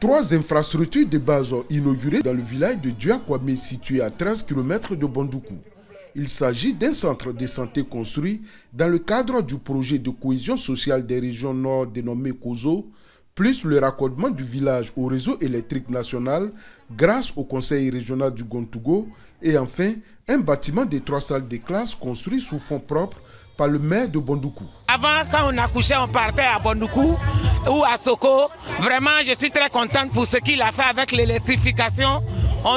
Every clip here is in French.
3 infrastructures de base inaugurées dans le village de Diakwame situé à 13 km de Bondoukou. Il s'agit d'un centre de santé construit dans le cadre du projet de cohésion sociale des régions nord dénommé COSO, plus le raccordement du village au réseau électrique national grâce au conseil régional du Gontougo et enfin un bâtiment de 3 salles de classe construit sous fonds propres par le maire de Bondoukou. Avant, quand on accouchait, on partait à Bondoukou ou à Soko. Vraiment, je suis très contente pour ce qu'il a fait avec l'électrification.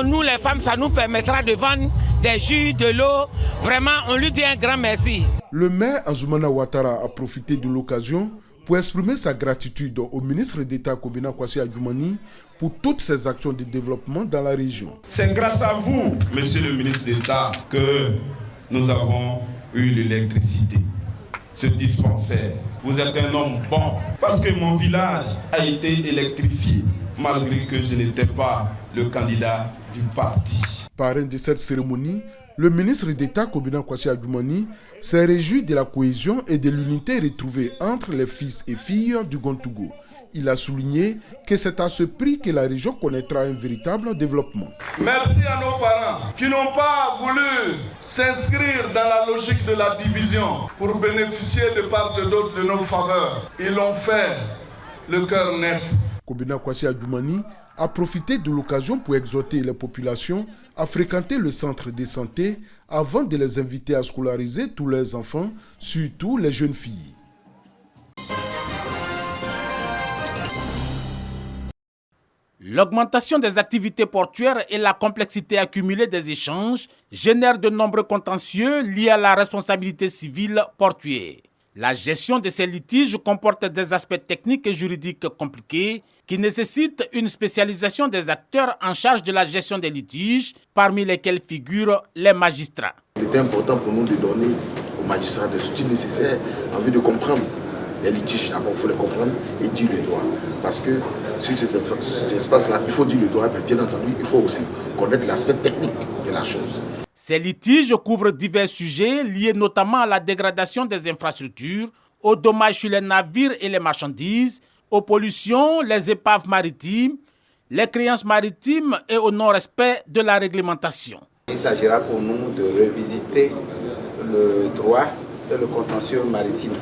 Nous, les femmes, ça nous permettra de vendre des jus, de l'eau. Vraiment, on lui dit un grand merci. Le maire Azumana Ouattara a profité de l'occasion pour exprimer sa gratitude au ministre d'État Kobina Kwasi Adjoumani pour toutes ses actions de développement dans la région. C'est grâce à vous, monsieur le ministre d'État, que nous avons eu l'électricité, ce dispensaire. Vous êtes un homme bon, parce que mon village a été électrifié, malgré que je n'étais pas le candidat du parti. Parrain de cette cérémonie, le ministre d'État Kobina Kwasi Adjoumani s'est réjoui de la cohésion et de l'unité retrouvée entre les fils et filles du Gontougo. Il a souligné que c'est à ce prix que la région connaîtra un véritable développement. Merci à nos parents qui n'ont pas voulu s'inscrire dans la logique de la division pour bénéficier de part et d'autre de nos faveurs. Ils l'ont fait le cœur net. Kobina Kwasi Adjoumani a profité de l'occasion pour exhorter les populations à fréquenter le centre de santé avant de les inviter à scolariser tous leurs enfants, surtout les jeunes filles. L'augmentation des activités portuaires et la complexité accumulée des échanges génèrent de nombreux contentieux liés à la responsabilité civile portuaire. La gestion de ces litiges comporte des aspects techniques et juridiques compliqués qui nécessitent une spécialisation des acteurs en charge de la gestion des litiges, parmi lesquels figurent les magistrats. Il est important pour nous de donner aux magistrats des outils nécessaires en vue de comprendre les litiges. D'abord, il faut les comprendre et dire le droit. Parce que sur cet espace-là, il faut dire le droit, mais bien entendu, il faut aussi connaître l'aspect technique de la chose. Ces litiges couvrent divers sujets liés notamment à la dégradation des infrastructures, aux dommages sur les navires et les marchandises, aux pollutions, les épaves maritimes, les créances maritimes et au non-respect de la réglementation. Il s'agira pour nous de revisiter le droit et le contentieux maritime.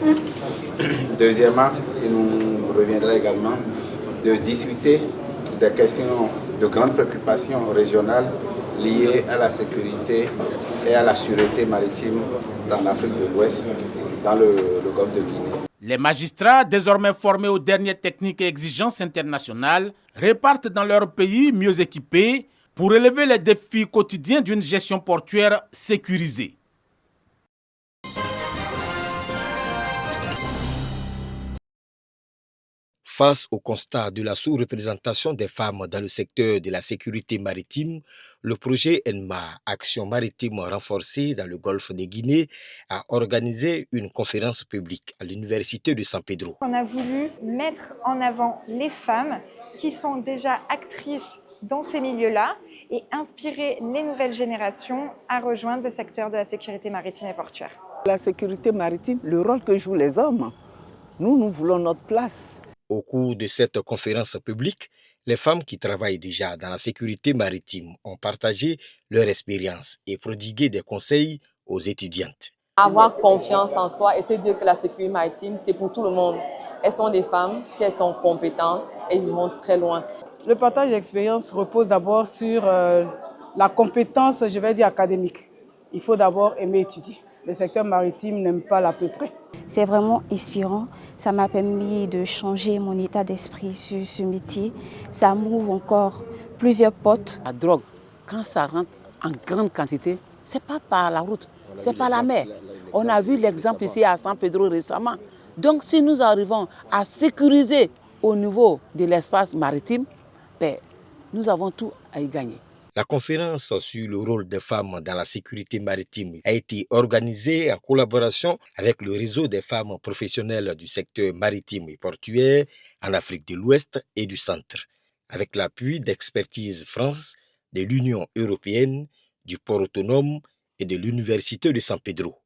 Deuxièmement, il nous reviendra également de discuter des questions de grande préoccupation régionale liées à la sécurité et à la sûreté maritime dans l'Afrique de l'Ouest, dans le golfe de Guinée. Les magistrats, désormais formés aux dernières techniques et exigences internationales, repartent dans leur pays mieux équipés pour relever les défis quotidiens d'une gestion portuaire sécurisée. Face au constat de la sous-représentation des femmes dans le secteur de la sécurité maritime, le projet ENMA, Action maritime renforcée dans le golfe de Guinée, a organisé une conférence publique à l'université de San Pedro. On a voulu mettre en avant les femmes qui sont déjà actrices dans ces milieux-là et inspirer les nouvelles générations à rejoindre le secteur de la sécurité maritime et portuaire. La sécurité maritime, le rôle que jouent les hommes, nous voulons notre place. Au cours de cette conférence publique, les femmes qui travaillent déjà dans la sécurité maritime ont partagé leur expérience et prodigué des conseils aux étudiantes. Avoir confiance en soi et se dire que la sécurité maritime, c'est pour tout le monde. Elles sont des femmes, si elles sont compétentes, elles vont très loin. Le partage d'expérience repose d'abord sur la compétence, je vais dire, académique. Il faut d'abord aimer étudier. Le secteur maritime n'aime pas l'à peu près. C'est vraiment inspirant. Ça m'a permis de changer mon état d'esprit sur ce métier. Ça m'ouvre encore plusieurs portes. La drogue, quand ça rentre en grande quantité, ce n'est pas par la route, c'est par la mer. On a vu l'exemple ici à San Pedro récemment. Donc si nous arrivons à sécuriser au niveau de l'espace maritime, nous avons tout à y gagner. La conférence sur le rôle des femmes dans la sécurité maritime a été organisée en collaboration avec le réseau des femmes professionnelles du secteur maritime et portuaire en Afrique de l'Ouest et du Centre, avec l'appui d'Expertise France, de l'Union européenne, du port autonome et de l'Université de San Pedro.